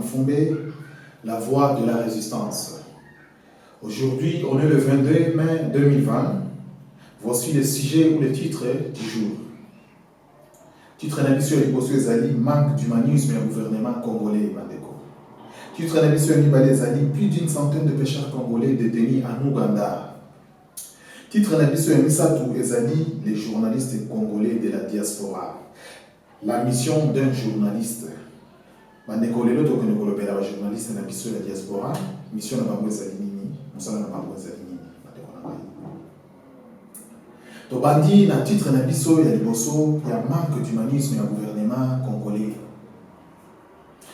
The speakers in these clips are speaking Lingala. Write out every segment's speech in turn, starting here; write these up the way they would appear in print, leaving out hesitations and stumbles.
Mfumbe, la voix de la résistance. Aujourd'hui, on est le 22 mai 2020. Voici le sujet ou le titre du jour. Titre d'émission Liboso Ezali, manque d'humanisme au gouvernement congolais. Titre d'émission Libale Ezali, plus d'une centaine de pêcheurs congolais détenus en Ouganda. Titre d'émission Misatou Ezali, les journalistes congolais de la diaspora. La mission d'un journaliste. Bandeko lelo to kono kolobela ba journaliste na biso la diaspora, mission na bango ezali nini, mosala na bango ezali nini, bandeko na ngai. To bandi na titre na biso ya liboso ya manque d'humanisme ya gouvernement congolais.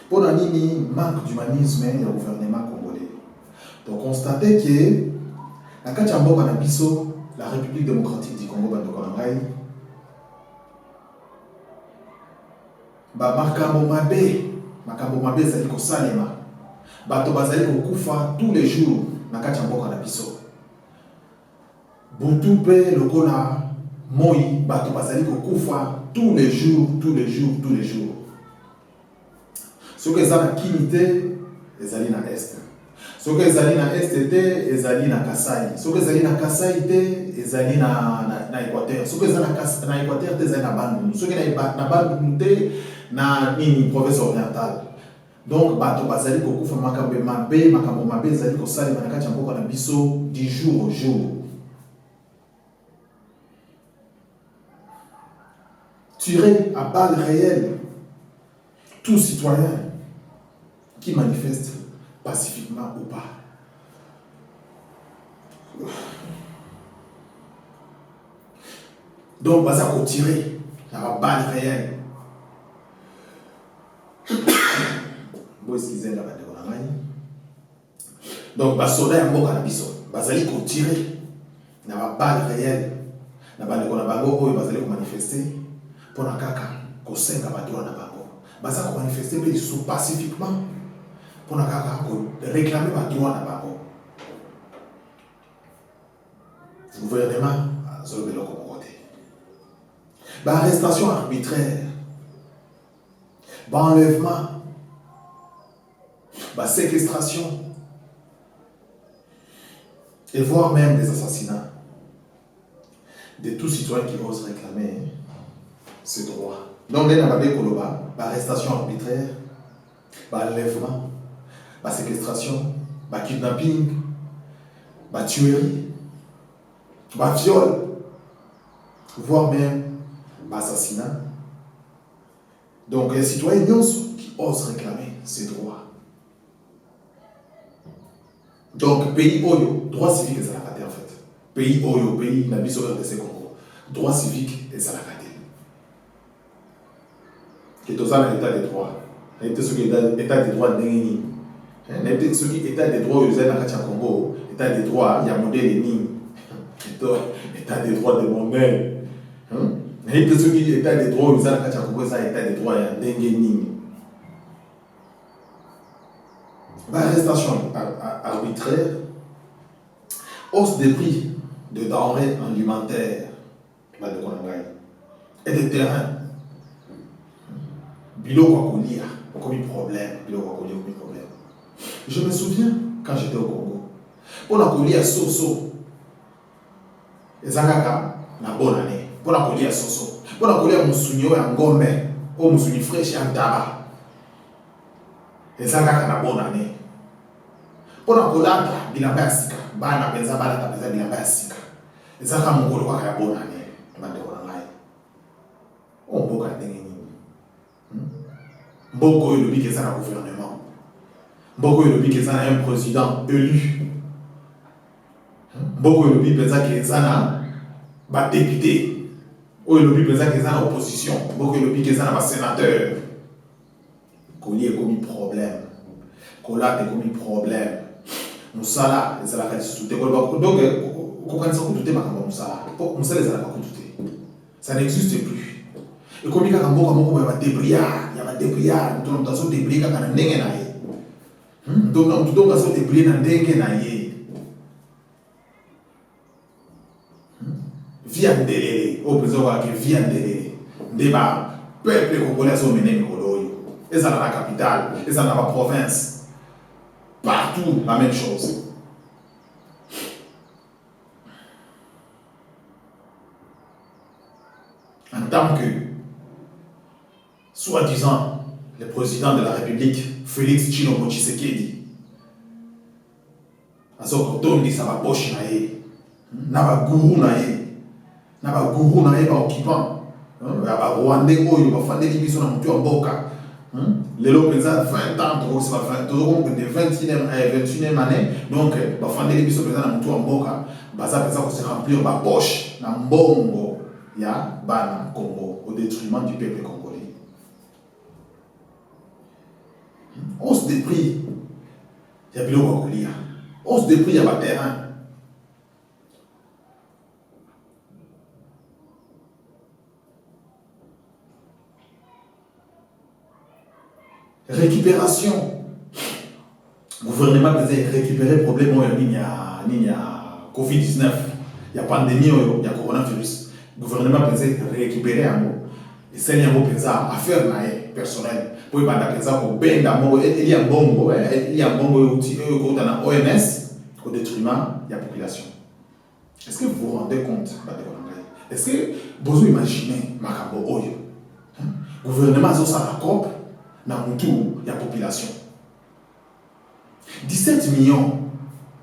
Pour nini manque d'humanisme ya gouvernement congolais. Donc constater que na kati ya mboka na biso la République démocratique du Congo bandeko na ngai ba makambo mabe ezali kosalema bato bazali kokufa tous les jours na kati ya mboka na biso butu mpe lokola moi bato bazali kokufa tous les jours soki eza na kini te ezali na este soki ezali na este te ezali na kasai soki ezali na kasai te ezali na équateur soki eza na équateur te ezali na bandundu soki na bandundu te na nini province orientale. Donc bato bazali kokufa makambo mabe ezali kosalema na kati ya mboka na biso du jour au jour. Tirer à balles réelles tout citoyen qui manifeste pacifiquement ou pas. Donc baza ko tirer à balles réelles. Donc, basoda ya mboka na biso bazali ko tirer na ba balle réelle na ba ndeko na bango oyo bazali ko manifester pour na kaka ko senga ba droit na bango baza ko manifester mais sous pacifiquement pour na kaka ko réclamer ba droit na bango. Le gouvernement azolo beloko côté ba arrestation arbitraire ba enlèvement ba séquestration et voire même des assassinats de tout citoyen qui ose réclamer ses droits. Donc, les Nababé Koloba, arrestation arbitraire, enlèvement, séquestration, kidnapping, tuerie, viol, voire même assassinat. Donc, les citoyens qui osent réclamer ses droits. Donc, pays Oyo, droit civique et salakate en fait. Pays Oyo, pays Nabiso RDC Congo, droit civique et salakate. Qui est aussi un état de droit. N'était ce qui est état de droit n'engeni. N'était ce qui est état de droit aux États Congo, état de droit, il y a modèle ni. État de droit de modèle. N'était ce qui est état de droit aux États Congo, ça état de droit n'engeni. Arrestation arbitraire, hausse des prix de denrées alimentaires et des terrains. Problème. Je me souviens quand j'étais au Congo, pour la colia soso, ezangaka na bonne année. Pour la colia soso, pour la colia musunyo ya ngombe, ou musuni fraîche ya ndaba, ezangaka na bonne année. Pour la colata, bilamba ya sika, bana penza bilamba ya sika. Ezaka mongolo kaka ya bonne année. Bandeko na ngai. O mboka ndenge nini. Mboko oyo lobi keza na gouvernement. Mboko oyo lobi keza na un président élu. Mboko oyo lobi penza keza na ba député. Oyo lobi penza keza na opposition. Mboko oyo lobi keza na ba sénateur. Koli ekomi problème. Kolate ekomi problème. Musala ezalaka lisusu donc kokanisa kutute makambo musala ezalaka kutute. Ça n'existe plus. Ekomi kaka mboka moko ya ba débrouillard, donc dans son débrouiller kaka na ndenge na ye. Donc dans son débrouiller na ndenge na ye. Via ndelele, au besoin que via ndelele. Ndeba peuple congolais so mené mikolo oyo. ils sont dans la capitale, ils sont dans la province. Partout, la même chose. En tant que, soi-disant, le président de la République, Félix Tshilombo Tshisekedi, azokotondisa bapoche na ye, na baguru na ye, baoccupant, barwandais oyo bafandeli biso na mutu ya mboka. Lelo penza 20 ans, de 21e année, donc bafandeli biso penza na mutu ya mboka, baza penza ko se remplir bapoche na mbongo ya bana Congo au détriment du peuple congolais. Hausse des prix, il y a biloko kolia. Hausse des prix, il y a pas terrain. Récupération. Le gouvernement peut récupérer le problème il y a Covid-19, il y a pandémie, il y a coronavirus. Le gouvernement peut récupérer un mot. Et c'est un mot affaire personnelle. Pour y avoir pour il y a un bongo, il y a un bongo dans l'OMS au détriment de la population. Est-ce que vous vous rendez compte? Est-ce que vous imaginez Makambo Oyo? Le gouvernement a la COP dans la population. 17 millions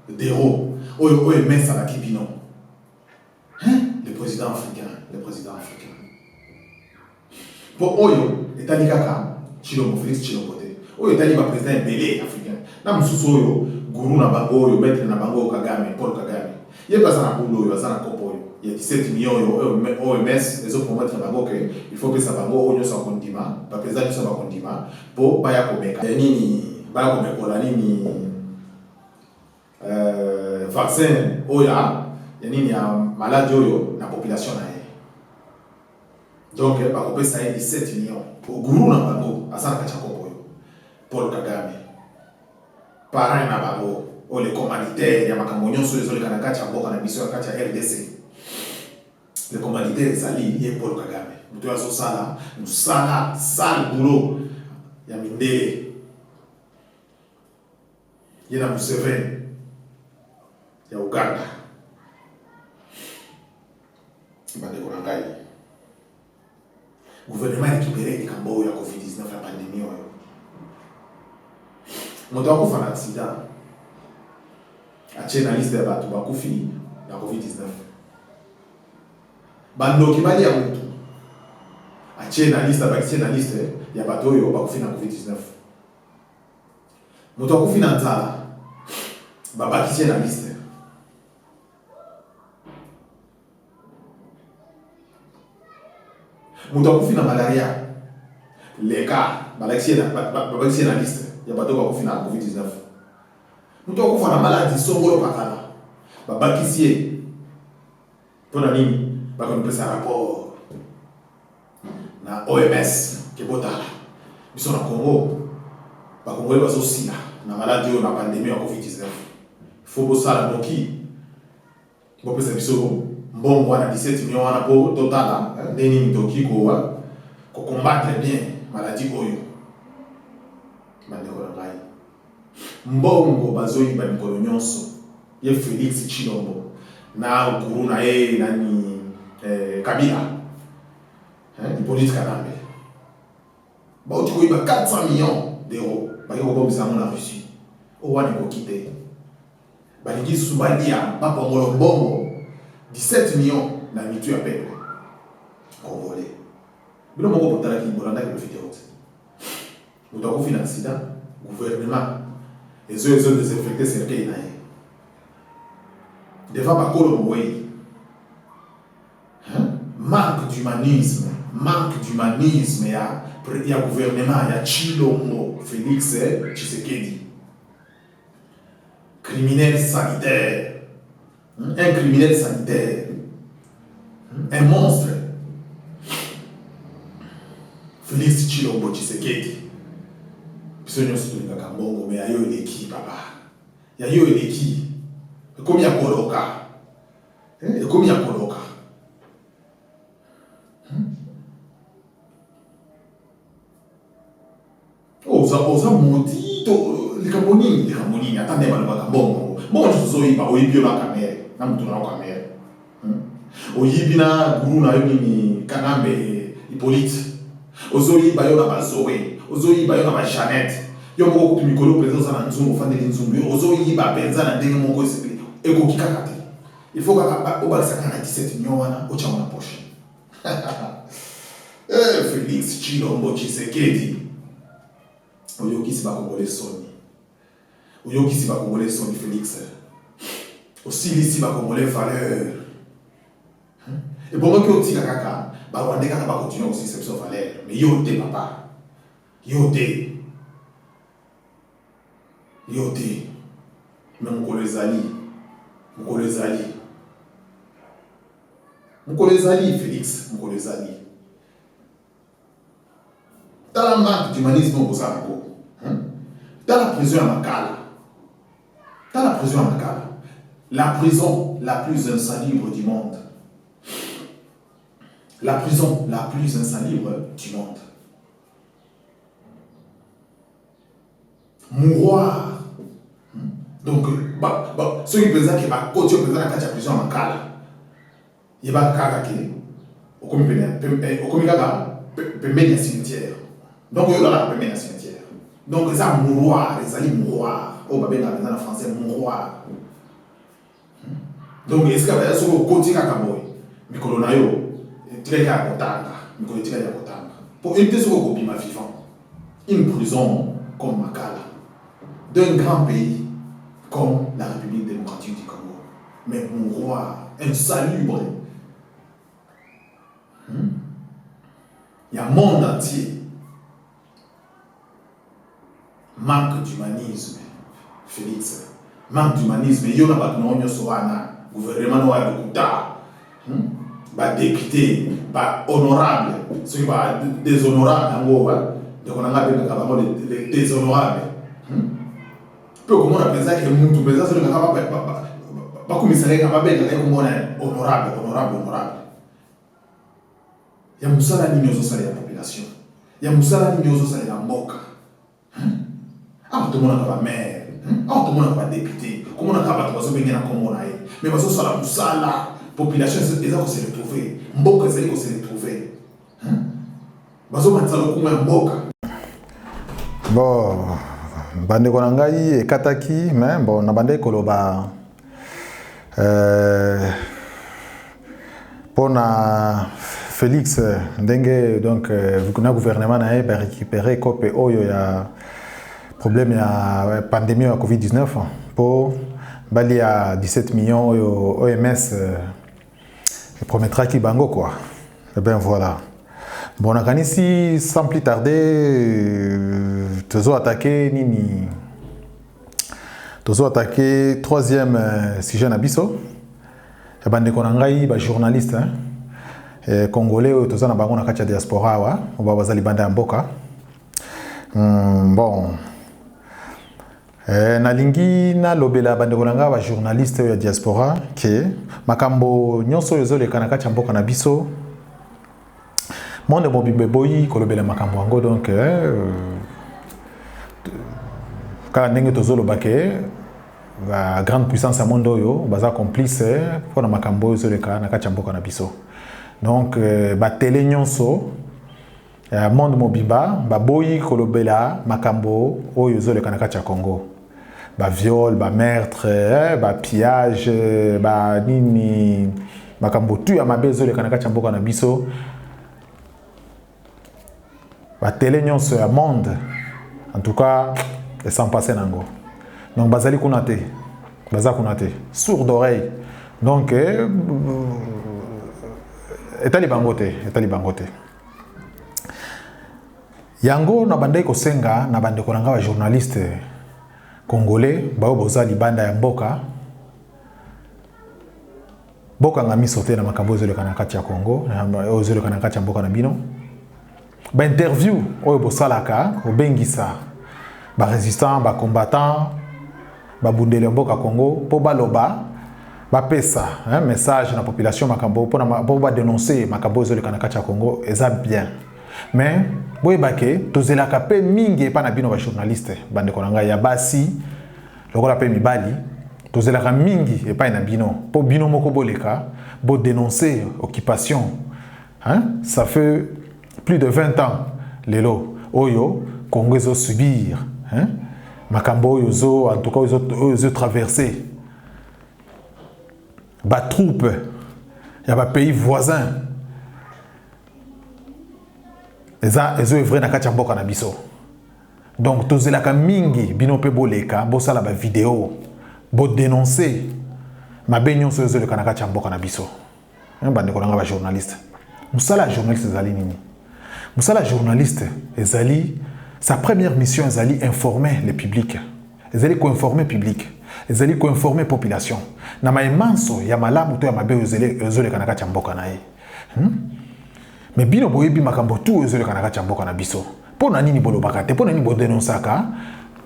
d'euros OMS à la Kipino. Le président africain. Pour Oyo, l'État Kaka, Tshilombo, Félix Tshilombo. Oyo, l'État président belé africain. N'a pas Oyo, Gourou Nabango, Maître Nabango, Kagame, Paul Kagame. Il n'y a pas ça dans le ça il y a 17 millions OMS, les autres pour mettre Nabango, il faut que ça va au soit condiment, pas président soit condiment, pour Bayakomeka. Nini, Bayakomeka, Nini, vaccin, Oya, Nini, maladie, Oyo, la population. Donc, il y a 17 millions. Pour Gourou Nabango, Asana Kachakopoyo, Paul Kagame, parrain Nabango, ou les commanditaires, il y a Makamonyon sur les autres Kanakacha, Boka Nabiso, Kacha RDC. Les commanditaires, c'est lié Paul Kagame. Nous avons ça nous sale boulot. Il y a Mindele, il y a Museveni, il y a Uganda, il y a Ndekorangai. Le gouvernement a récupéré les Cambo, il y a Covid-19, la pandémie. On doit faire un accident. Il y a une liste de bateaux qui la Covid-19. Bando qui va dire tout. Il y a une liste de il y a bateaux qui la Covid-19. On doit faire un accident. Baba qui tient la liste. On doit faire la malaria. Les cas, Baba qui tient la liste. Il y a bateaux qui la Covid-19. Nous devons faire la maladie sombre par là. Baba qui sied. Pour la ligne, nous faisons un rapport. Na OMS, qui est là. Nous sommes au Congo. Le Congo est aussi là. La maladie, la pandémie de Covid-19. Il faut que ça soit qui. Bon, c'est ça. Bon, on a 17 millions de total. Des lignes de qui pour combattre bien la maladie. Mbongo bazoi ba mikolo nyonso ye Félix Tshilombo na Guru na ye nani Kabila Hippolyte Kanambe ba otiko iba 400 millions d'euros ba yo ko bisa na Russie o wani ko kite ba lingi subadia ba pongolo bongo 17 millions na mitu ya peuple congolais bilo moko potala ki bolanda ke vidéo muto ko financer gouvernement les autres désinfectés c'est le cas. Devant ma colonie, manque d'humanisme, il y a gouvernement, il y a Tshilombo, Félix Tshisekedi, criminel sanitaire, un criminel sanitaire, un monstre, Félix Tshilombo Tshisekedi. Mais il y a eu des qui, papa. Il y a eu des qui. Comme il y a Koloka. Comme il y a Koloka. tande balobaka bongo bongo zoyiba oyibi yo na kamere na mutu na kamere oyibi na guru na yo nini Kanambe Hippolyte ozoyiba yo na bazoe ozoyiba yo na ba Jeannette yo moko kutu mikolo penza na nzungu fandeli nzungu ozoyiba penza na ndenge moko esepeli ekoki kaka te il faut kaka obalisa kaka na 17 millions wana ochango na poche Félix Tshilombo Tshisekedi oyokisi bakongole soni oyokisi bakongole soni Félix osilisi bakongole valeur et bon que otika kaka barwande kaka bakontinue aussi cette valeur mais yo te papa yo te mais mokolo ezali Félix mokolo ezali dans la marque d'humanisme au Bozarako, dans la prison à Makala, la prison la plus insalubre du monde, la prison la plus insalubre du monde. Mouroir. Donc, ceux qui pensent que ma côté présent à la prison à Makala, il va caractérer au comité cimetière. Donc, il y a la cimetière. Donc, les gens mouroir, les alliés mouroir. Oh, bah, bien, dans le français, mouroir. Donc, est-ce qu'il y a un côté à Kaboy? Mikolonayo, très à Kotanga. Mikolonayo à Kotanga. Pour éviter ce qu'on copie ma vivant, une prison comme Makala, d'un grand pays comme la République démocratique du Congo. Mais mouroir, insalubre. Il y a un monde entier. Manque d'humanisme, Félix. Manque d'humanisme. Il y a un gouvernement noir de Kouta, député, honorable, ceux qui sont déshonorables, donc on a des déshonorables. Peu comment on appelle ça que nous faisons c'est le pas commissariat qui va honorable. Il y a Moussala Nino Sala la population. Il y a Moussala Nino Sala la Mboka. Tout le monde a pas maire, tout le monde a pas député, comment on a pas de bien comme on a mais parce que ça la Moussala population c'est déjà qu'on s'est retrouvé. Mboka c'est qu'on s'est retrouvé. Parce que maintenant comment Mboka. Bon, bande konangai et kataki mais bon na bande koloba pour na Félix ndenge donc le gouvernement a récupéré copé oyo ya problème ya pandémie ya Covid-19 pour bali à 17 millions OMS promettra qui bango quoi. Et ben voilà. Bon, on a ici sans plus tarder toujours attaqué nini. Toujours attaqué troisième sujet nabiso. Et ben de konangai ba journaliste congolais toujours na bango na kacha diaspora wa ba bazali banda mboka. Bon. Na lingi na lobela bande konanga ba journaliste ya diaspora ke makambo nyonso yozo le kanaka cha mboka na biso. Monde mobimbe boyi kolobela makambo yango donc ka ndenge tozolo bake la grande puissance à monde oyo baza complice pour na makambo yozo le kanaka cha mboka na biso. Donc ba télé nyonso monde mobimba ba boyi kolobela makambo oyo yozo le kanaka cha Congo. Ba viol, ba meurtre, ba pillage, ba nini makambo tu ya mabezo le kanaka cha mboka na biso. La télé nyonso ya monde en tout cas sans passer nango donc bazali kunate baza kunate sourd d'oreille donc etali bangote yango na bandai ko senga na bande ko nanga ba journaliste congolais bao boza libanda ya mboka boka ngami sauter na makambo zelo kana kati ya Congo na zelo kana kati ya mboka na bino. Ba interview oyo bosalaka obengisa ba résistant ba combattant ba bundele mboka Congo po baloba ba pesa message na population makambo po ba dénoncer makambo zo le kanaka cha Congo eza bien mais boye bake tozelaka pe mingi pa na bino ba journaliste bande konanga ya basi lokola pe mibali tozelaka mingi epai na bino po bino moko boleka bo dénoncer occupation hein? Ça fait plus de 20 ans lelo oyo Congo ezo subir hein? Makambo oyo zo en tout cas oyo traverser ba troupe ya ba pays voisins ezo evre na kati ya mboka na biso. Donc tozelaka mingi bino pe boleka bosala ba vidéo bo dénoncer mabe nyonso ezo leka na kati ya mboka na biso. Bande konanga ba journaliste. Musala journaliste ezali nini? Musala journaliste ezali sa première mission ezali informer le public. Ezali ko informer public. Ezali ko informer population. Na maemanso ya malamu to ya mabe ezo leka na kati ya mboka na ye. Mais bino boyebi makambo tout ezo leka na kati ya mboka na biso. Pona nini bolobaka te, pona nini bo dénonçaka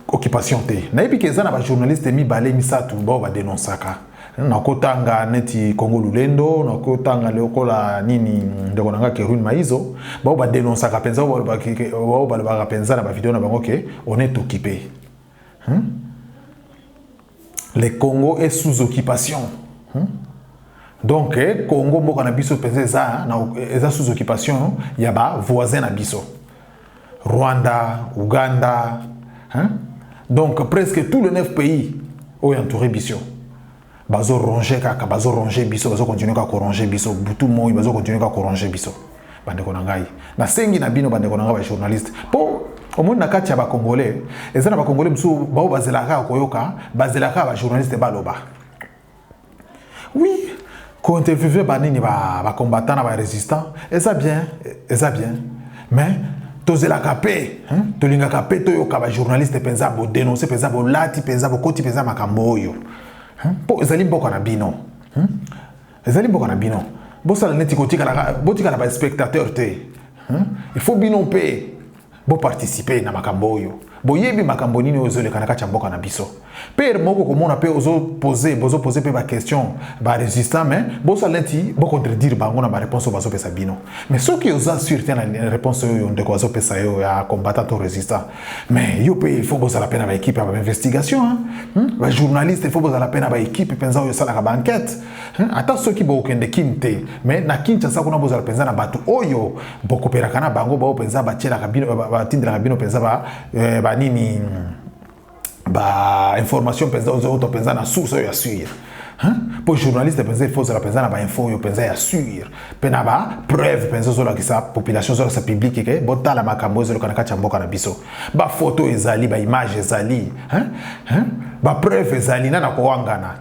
occupation te. Na yebi keza na ba journaliste mibale misatu ba dénonçaka. Na kotanga neti Congo Lulendo, na kotanga leokola nini ndeko nanga Kerune Maizo, ba dénonçaka penza ba penza na ba vidéo na bango ke on est occupé. Le Congo est sous occupation. Donc Congo mboka na biso penza eza sous occupation ya ba voisin na biso. Rwanda, Ouganda, donc presque tous les 9 pays ont entouré biso. Bazo ronger kaka, bazo ronger biso, bazo continuer ka ronger biso, butu moi bazo continuer ka ronger biso. Bande konangai. Na sengi na bino bande konanga ba journaliste. Po au monde na kati ya ba congolais, ezana ba congolais musu ba bazelaka koyoka, bazelaka ba journaliste baloba. Oui, ko interviewer ba nini ba combattant na ba résistant, eza bien. Mais tozelaka pe, tolingaka pe toyoka ba journaliste penza bo dénoncer penza bo lati penza bo koti penza makambo oyo. Po ezali mboka na bino. Ezali mboka na bino. Bosala neti kotika na ba spectateur te. Il faut bino pe bo participer na makambo oyo. Bo yebi makambo nini ozo le kanaka cha mboka na biso. Père moko komona pe bozo poser pe ba question ba résistant mais bosala neti bo contredire bango na ba réponse bazo pesa bino. Mais ceux qui osent sûreté na réponse oyo ndeko bazo pesa yo ya combattant ou résistant. Mais yo pe il faut bosala pe na ba équipe ba investigation ba journaliste il faut bosala pe na ba équipe penza oyo sala ba enquête. Ata ceux qui bo kende kinte mais na Kinshasa kuna bosala penza na batu oyo bo kopera kana bango ba penza ba tiela kabino ba tindra kabino penza ba nini ba information penza auto penza na source ya suivre pour journaliste penza il faut la penza na ba info yo penza ya suivre pena ba preuve penza zo la kisa population zo sa public ke botala makambo zo kana kacha mboka na biso ba photo ezali ba image ezali ba preuve ezali na ko wangana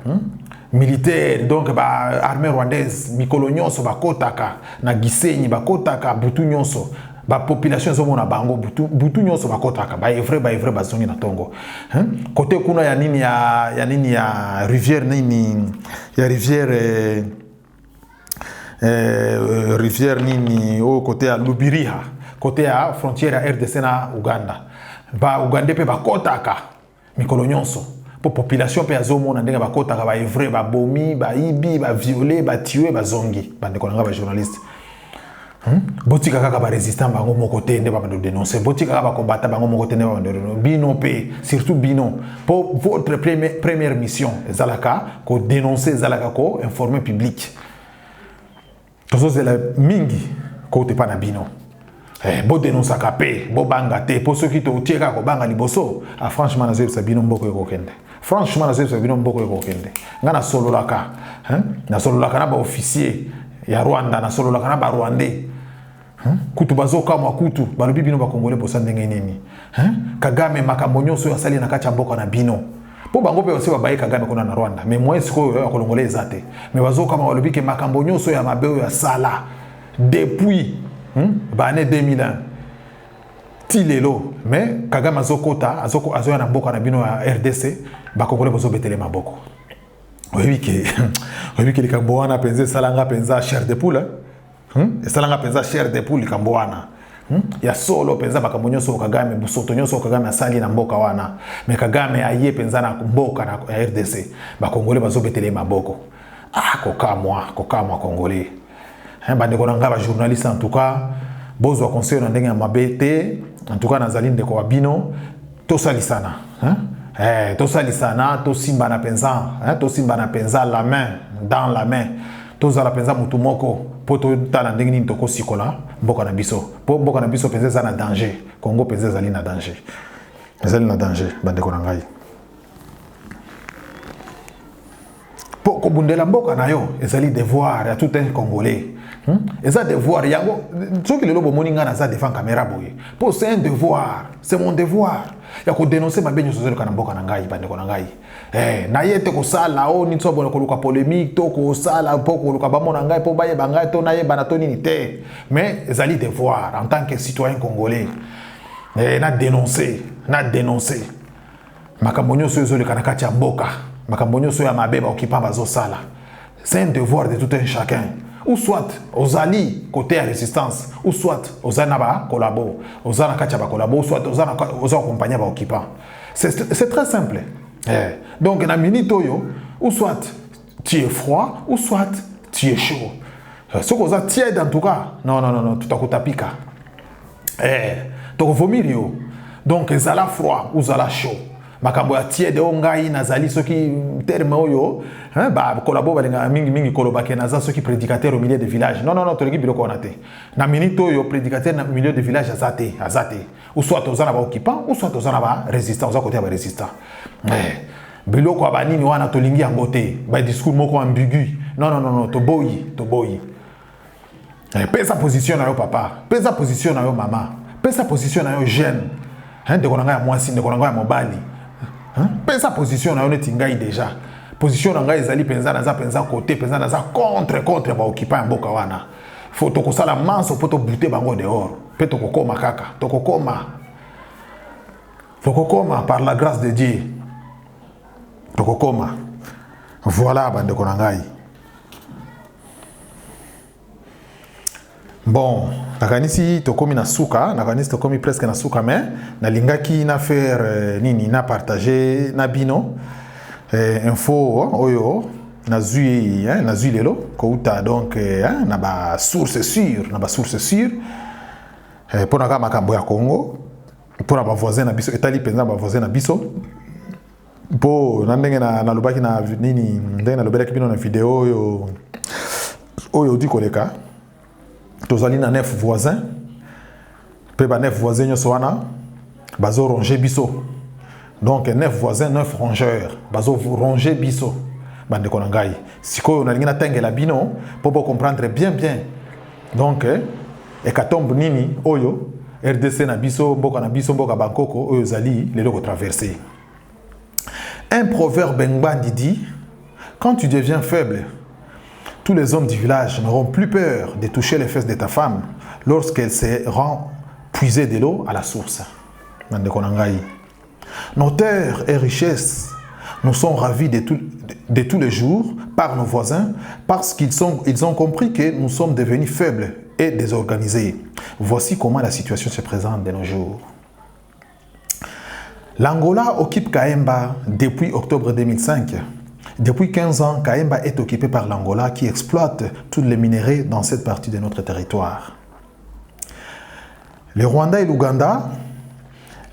militaire donc ba armée rwandaise mikolo nyonso ba kotaka na Gisenyi ba kotaka butu nyonso ba population zo mona bango butu nyonso ba kotaka ba evre bazongi na tongo côté kuna ya nini ya rivière nini ya rivière nini au côté ya Lubiriha côté ya frontière ya RDC na Uganda ba Uganda pe ba kotaka mikolo nyonso pour population pe azomona ndenge ba kotaka ba evre ba bomi ba ibi ba violer ba tuer ba zongi bande konanga ba journaliste. Botika kaka ba résistant bango moko te nde ba dénoncer botika kaka ba combattant bango moko te nde ba dénoncer bino pe surtout bino pour votre première mission ezalaka ko dénoncer ezalaka ko informer public tozo zela mingi ko te pa na bino bo dénoncer ka pe bo banga te pour ceux qui te tieka ko banga liboso franchement nazo sa bino mboko ko kende franchement nazo sa bino mboko ko kende ngana sololaka na sololaka na ba officier ya Rwanda na sololaka na ba Rwandais kutu bazoka mwa kutu balobi bino ba Congolais bosa ndenge nini Kagame makambo nyonso ya sali na kati ya mboka na bino po bango pe ose babaye Kagame kuna na Rwanda mais moi siko ya kolongolais ezate mais bazoka mwa balobi ke makambo nyonso ya mabeo ya sala depuis ba année 2001 tilelo mais Kagame azokota azoya na mboka na bino ya RDC ba Congolais bozo betele maboko oyebi ke likambo wana penza salanga penza chair de poule salanga penza chair de poule likambo wana ya solo penza makambo nyonso Kagame busoto nyonso Kagame asali na mboka wana mais Kagame aye penza na mboka na RDC ba Congolais bazobetele maboko kokamwa Congolais bande konanga ba journaliste en tout cas bozwa conseil na ndenge ya mabete en tout cas nazali ndeko wa bino to salisana to salisana to simba na penza to simba na penza la main dans la main to za la penza mutu moko po to tala ndenge nini to ko sikola mboka na biso po mboka na biso penza na danger Congo penza zali na danger bande ko na ngai po ko bundela mboka na yo ezali devoir ya tout un Congolais eza devoir yango soki lelo bomoni nga naza devant caméra boye po c'est un devoir c'est mon devoir ya ko dénoncer mabe nyonso zelo kana mboka na ngai bande ko na ngai na yete ko sala o ni tsobo ko luka polémique to ko sala po ko luka bamona ngai po baye bangai to na ye bana to nini te mais ezali devoir en tant que citoyen congolais na dénoncer makambo nyonso ezolo kana kati ya mboka makambo nyonso ya mabeba okipa bazo sala c'est un devoir de tout un chacun ou soit aux alliés côté résistance ou soit aux anaba collabo aux anaka ba collabo soit aux accompagnants ba occupants c'est très simple donc na minute yo ou soit tu es froid ou soit tu es chaud ce qu'on a tiède en tout cas non tout à coup tapika to vomir yo donc ezala froid ou zala chaud makambo ya tiède ongai nazali soki terme oyo ba kolabo balinga mingi kolobake naza soki prédicateur au milieu de village non to leki biloko na te na minute oyo prédicateur na milieu de village azate ou soit ozana ba occupant ou soit ozana ba résistant oza côté ba résistant biloko abanini wana to lingi yango te ba discours moko ambigu non to boyi pesa position na yo papa pesa position na yo mama pesa position na yo jeune de konanga ya mwasi de konanga ya mobali pesa position na yo neti ngai déjà position na ngai ezali penza penza côté penza naza contre ba occupant ya mboka wana faut to kosala manso po to buter bango dehors pe to kokoma kaka to kokoma par la grâce de Dieu to kokoma voilà bande konangai bon nakanisi tokomi na suka nakanisi tokomi presque na suka mais nalingaki na faire nini na partager na bino info oyo nazui lelo kouta donc na ba source sûre pour na kama makambo ya Congo pour na ba voisin na biso etali penza ba voisin na biso po na ndenge na lobaki na nini ndenge na lobelaki bino na video oyo di koleka tozali na 9 voisins pe ba 9 voisins nyoso wana bazo ronger biso donc 9 voisins 9 rongeurs bazo ronger biso bande ko ngai sikoyo na lingi na tengela bino pour comprendre bien donc ekatombe nini oyo RDC na biso mboka Bangkoko oyo zali lelo ko traverser un proverbe ngbandi dit quand tu deviens faible tous les hommes du village n'auront plus peur de toucher les fesses de ta femme lorsqu'elle se rend puiser de l'eau à la source. Nos terres et richesses nous sont ravis de tous les jours par nos voisins parce qu'ils ont compris que nous sommes devenus faibles et désorganisés. Voici comment la situation se présente de nos jours. L'Angola occupe Kaemba depuis octobre 2005. Depuis 15 ans, Kaemba est occupé par l'Angola qui exploite tous les minéraux dans cette partie de notre territoire. Le Rwanda et l'Ouganda,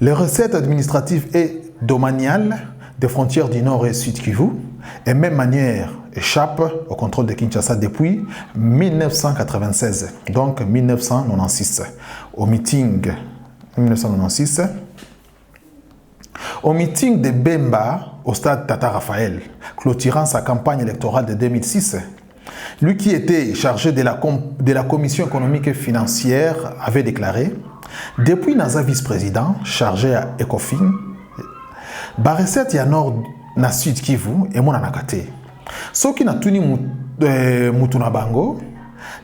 les recettes administratives et domaniales des frontières du Nord et Sud Kivu, et même manière, échappent au contrôle de Kinshasa depuis 1996, donc 1996. Au meeting 1996, au meeting de Bemba au stade Tata Raphaël, clôturant sa campagne électorale de 2006, lui qui était chargé de la Commission économique et financière avait déclaré « Depuis Naza vice-président chargé à ECOFIN, Bareset ya Nord na Sud Kivu et mon anakate. Soki na tuni mutuna bango,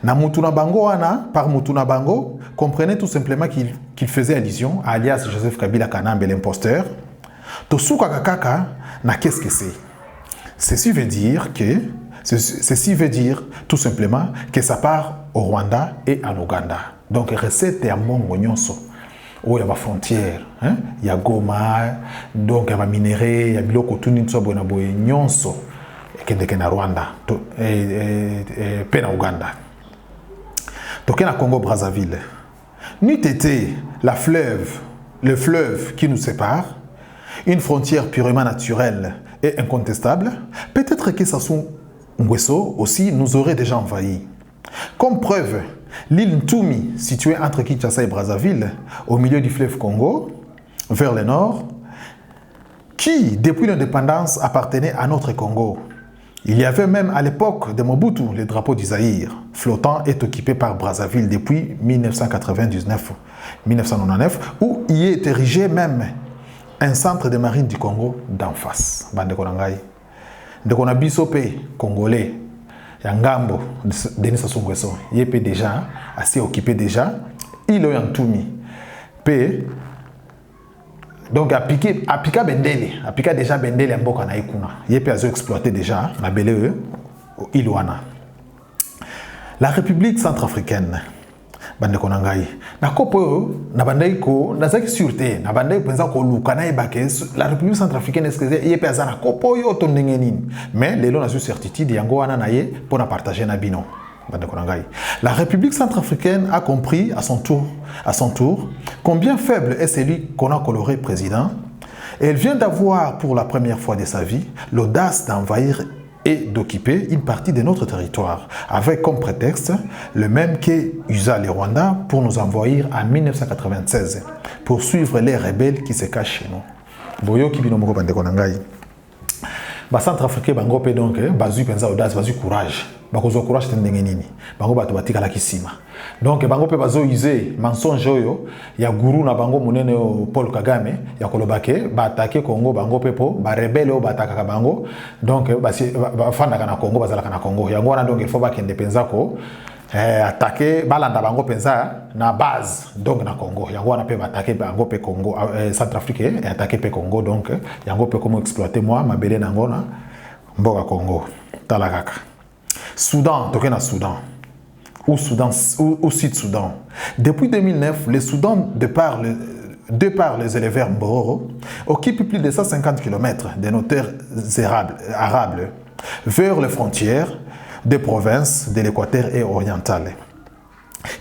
na mutuna bango wana, par mutuna bango, comprenez tout simplement qu'il faisait allusion à alias Joseph Kabila Kanambe l'imposteur. Tosuka kakaka na qu'est-ce que c'est? Ceci veut dire tout simplement que ça part au Rwanda et en Ouganda. Donc recette ya mongo nyonso. Oh, il y a ma frontière, il y a Goma, donc il y a ma minéraux, il y a biloko tuni tso bona boye nyonso ekendeke na Rwanda et pe na Ouganda. Toke na Congo Brazzaville. N'eût été le fleuve qui nous sépare, une frontière purement naturelle et incontestable, peut-être que Sassou Nguesso aussi nous aurait déjà envahis. Comme preuve, l'île Ntumi, située entre Kinshasa et Brazzaville, au milieu du fleuve Congo, vers le nord, qui, depuis l'indépendance, appartenait à notre Congo. Il y avait même à l'époque de Mobutu le drapeau du Zaïre, flottant et occupé par Brazzaville depuis 1999, où y est érigé même un centre de marine du Congo d'en face. Bande Konangai. De Konabisopé, Congolais, Yangambo, Denis Sassou Nguesso, il est déjà assez occupé déjà, il est en Ntumi. Donc, apika bendele, apika déjà bendele en boka na ikuna. Yé pe azo exploité déjà, ma belle Ilouana. La République centrafricaine, bande konangai. Na kopo, na bandai ko, na zaki sûreté, na bandai penza ko lukana ibake, la République centrafricaine est-ce que yé pe azana kopo yo tondengenin. Mais les lois na sur certitude yango wana na yé pour na partager na bino. La République centrafricaine a compris à son tour combien faible est celui qu'on a coloré président. Et elle vient d'avoir pour la première fois de sa vie l'audace d'envahir et d'occuper une partie de notre territoire, avec comme prétexte le même qu'usa le Rwanda pour nous envahir en 1996, pour suivre les rebelles qui se cachent chez nous. Boyo Kibinomoko Bandekonangai. Ba centrafricain bango pe donc bazu penza audace bazu courage bakozo courage tendenge nini bango bato batika la kisima donc bango pe bazo use mensonge oyo ya guru na bango munene Paul Kagame ya kolobake ba attaquer Congo bango pe po ba rebelle o bataka bango donc ba fanda kana Congo bazala kana Congo yango wana donc il faut ba kende penza ko attaquer balanda bango penza na base donc na Congo yango wana pe attaquer bango pe Congo centrafricain et attaquer pe Congo donc yango pe comment exploiter moi ma belé nango na mboka Congo talakaka Soudan toke na Soudan ou Sud-Soudan depuis 2009 le Soudan de par les éleveurs Mboro occupe plus de 150 km de nos terres arables vers les frontières des provinces de l'Équateur et orientale.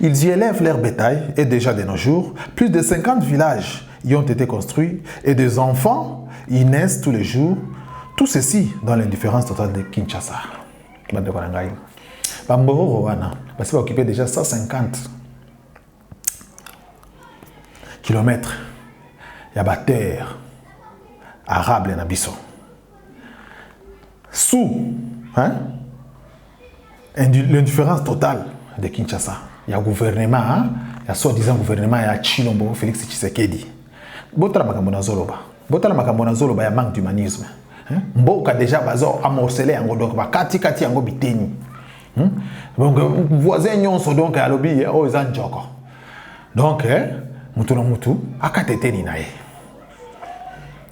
Ils y élèvent leur bétail et déjà de nos jours, plus de 50 villages y ont été construits et des enfants y naissent tous les jours. Tout ceci dans l'indifférence totale de Kinshasa. Bamboro Rwanda, parce qu'il va occuper déjà 150 km. Il y a des terres arables et Nabiso. Sous, l'indifférence totale de Kinshasa. Il y a un gouvernement, il y a soi-disant gouvernement, il y a Chilombo, Félix Tshisekedi. Botala makambo zoloba. Botala makambo zoloba, il y a manque d'humanisme. Mboka déjà bazo amorcelé yango donc ba kati yango biteni. Donc voisin nyonso donc à lobby o ezan joko. Donc mutu na mutu akateteni nae.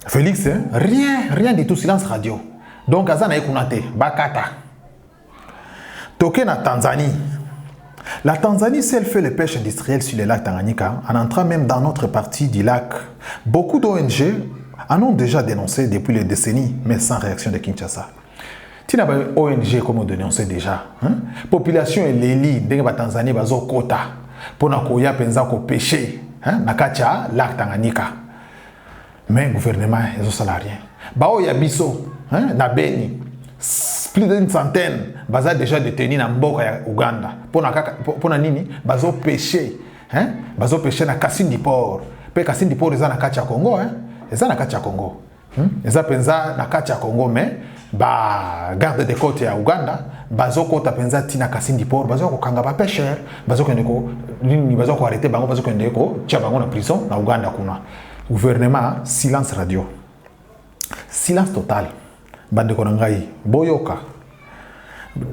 Félix rien du tout silence radio. Donc azana ekunate bakata. Toké na Tanzanie. La Tanzanie, si elle fait les pêches industrielles sur les lacs Tanganyika, en entrant même dans notre partie du lac, beaucoup d'ONG en ont déjà dénoncé depuis les décennies, mais sans réaction de Kinshasa. Tu n'as pas ONG comme on dénonçait déjà. Population et l'élite de la Tanzanie, bazo quota pour na koya penza ko pêcher, na kacha lac Tanganyika. Mais le gouvernement est salarié. Bao ya biso, na Beni. Plus d'une centaine baza déjà détenus dans mboka ya Uganda pour na nini bazo pêcher bazo pêcher na Kasindi Port pe Kasindi Port eza na kati ya Congo eza na kati ya Congo eza penza na kati ya Congo mais ba garde des côtes ya Uganda bazo kota penza tina Kasindi Port bazo ko kanga ba pêcheur bazo kende ko nini bazo ko arrêter bango bazo kende ko tia bango na prison na Uganda kuna gouvernement silence radio silence total. Bande Konangai, Boyoka,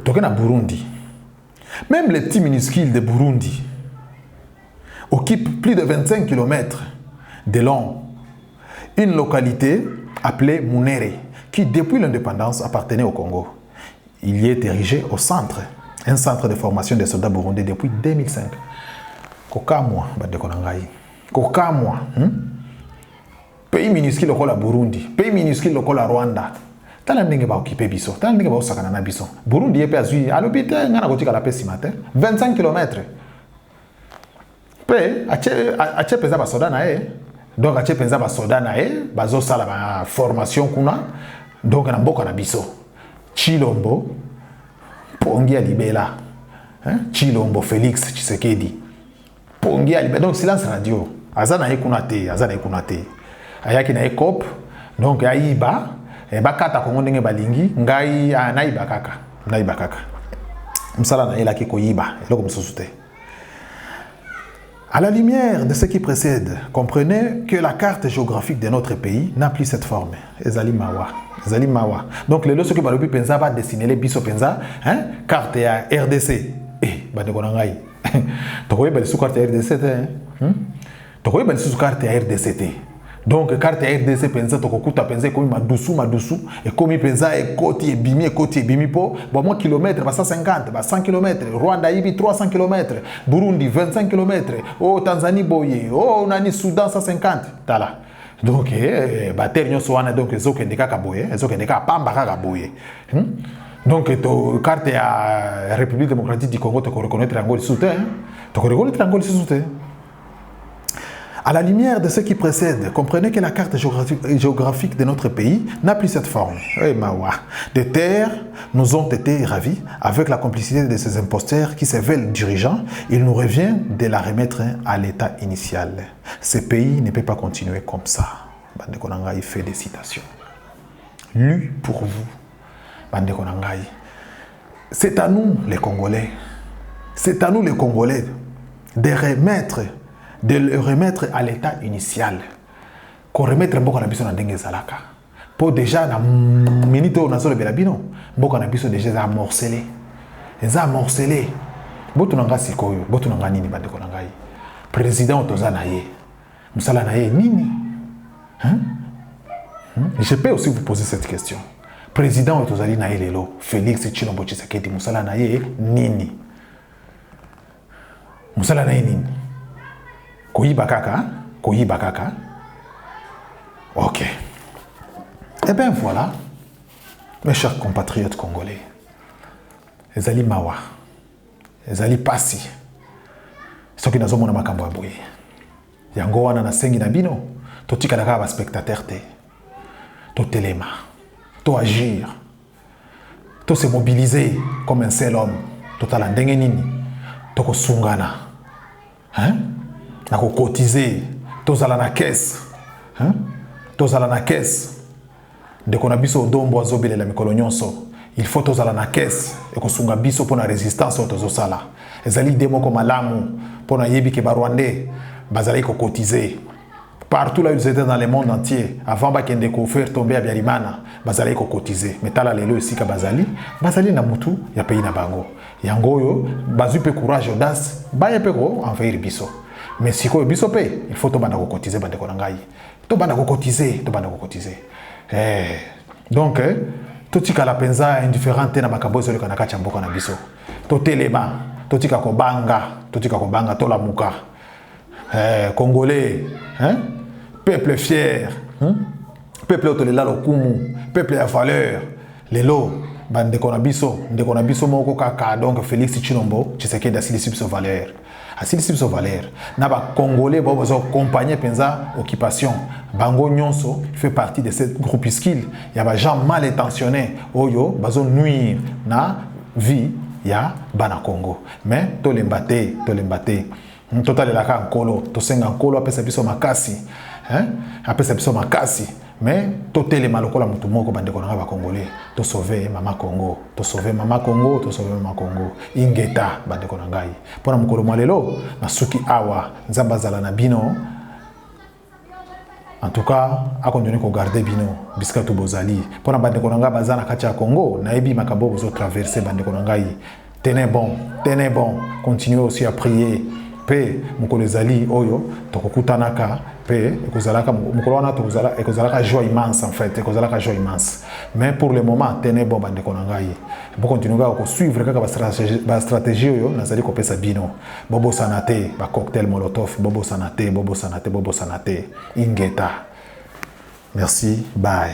Tokena Burundi. Même les petits minuscules de Burundi occupent plus de 25 km de long. Une localité appelée Munere, qui depuis l'indépendance appartenait au Congo. Il y est érigé au centre, un centre de formation des soldats burundais depuis 2005. Kokamwa, Bande Konangai. Kokamwa, pays minuscule au Burundi, pays minuscule au Rwanda. Tala ndenge ba occupé biso, tala ndenge ba osakana na biso. Burundi yepe azui alobite ngana kotika la pesi matin 25 km. Pe ache pesa ba soda na donc atie penza ba soda na ye bazo sala ba formation kuna donc na mboka na biso Chilombo Pongi Alibela Chilombo Félix Tshisekedi Pongi Alibela donc silence radio azana ye kuna te ayaki na ekop donc ayiba bakata kongo ndenge balingi ngai nayiba kaka msala na elaki koyiba eloko mosusu te. À la lumière de ce qui précède, comprenez que la carte géographique de notre pays n'a plus cette forme. Ezali mawa. Donc, les lorsque balobi penza va dessiner les biso penza, carte ya RDC. Bande konangai. Tokoye bali sous carte ya RDC te. Tokoye bali sous carte ya RDC te. Donc, carte ya RDC penza tokokuta penza komi madusu et komi penza et koti bimi po bon kilomètre 150 100 km, Rwanda ibi 300 km, Burundi 25 km, oh Tanzanie boye, oh nani Soudan 150 tala. Donc terre nyonso wana donc ezokende kaka boye, ezokende kaka pamba kaka boye. Donc to carte ya République démocratique du Congo to reconnaître Angola soutien, to reconnaître Angola soutien. À la lumière de ce qui précède, comprenez que la carte géographique de notre pays n'a plus cette forme. Des terres nous ont été ravies avec la complicité de ces imposteurs qui se veulent dirigeants. Il nous revient de la remettre à l'état initial. Ce pays ne peut pas continuer comme ça. Bande Konangai fait des citations. Lu pour vous. Bande Konangai. C'est à nous les Congolais. C'est à nous les Congolais de le remettre à l'état initial. Qu'on remette Mboka na biso na ndenge zalaka. Pour déjà na minute on a sur le belabino, Mboka na biso déjà amorcelé. Les amorcelé. Botu nanga sikoyo, botu nanga nini bande ko nangai. Président toza na ye. Musala na ye nini? Je peux aussi vous poser cette question. Président tozali na ye lelo, Félix Tshilombo Tshisekedi musala na ye nini? Musala na ye nini? Koyiba kaka. Ok. Eh bien voilà, mes chers compatriotes congolais, ezali mawa, ezali pasi, soki nazomona makambo ya boye. Yango wana na sengi na bino, totika kaka ba spectateur te. To telema, to agir, to se mobiliser comme un seul homme. Totala ndenge nini, to kosungana. Na kokotiser, tozala na caisse. Tozala na caisse. Ndeko na biso odombo azobelela mikolo nyonso. Il faut tozala na caisse et kosunga biso pour la résistance tozosala. Ezali demo ko malamu pour na yebi ke ba Rwandais bazali kokotiser. Partout là où ils étaient dans le monde entier, avant bakende ko faire tomber à Biarimana, bazali kokotiser. Mais tala lelo esika bazali na mutu ya pays na bango. Yango yo bazu pe courage audace, ba yepe ko envahir biso. Mais si ko biso pe, il faut to banda ko cotiser bande ko ngai. To banda ko cotiser. Donc to tika la penza indifférente na makambo zo kana kacha mboka na biso. To telema, to tika ko banga to la muka. Congolais, peuple fier, peuple otolela lokumu, peuple à valeur. Lelo bande ko na biso moko kaka donc Félix Tshilombo Tshisekedi asili subso valeur. Asili subso valeur. Na ba Congolais bozo accompagner penza occupation. Bango nyonso fait partie de cette groupuscule. Il y a des gens mal intentionnés oyo bazo nuire na vie ya bana Congo. Mais to lembate. Total la ka nkolo, to senga nkolo apesa biso makasi. Apesa biso makasi. Mais to telema lokola mutu moko bande ko na ba Congolais. To sauver mama Congo. Ingeta bande ko na ngai. Pona mukolo mwalelo na suki awa nzamba zala na bino. En tout cas, à continuer à garder bino biskato bozali. Pona bande ko na nga bazana kati ya Congo, na ebi makambo bozo traverser bande ko na ngai. Tenez bon, continuez aussi à prier. Pe mukolo zali oyo tokokutanaka pe ekozalaka mukolo wana ekozalaka joie immense en fait, ekozalaka joie immense. Mais pour le moment tenez bon bande ko na ngai. Bo continuer à suivre kaka ba stratégie oyo nazali ko pesa bino. Bobo sanate ba cocktail molotov, bobo sanate ingeta. Merci, bye.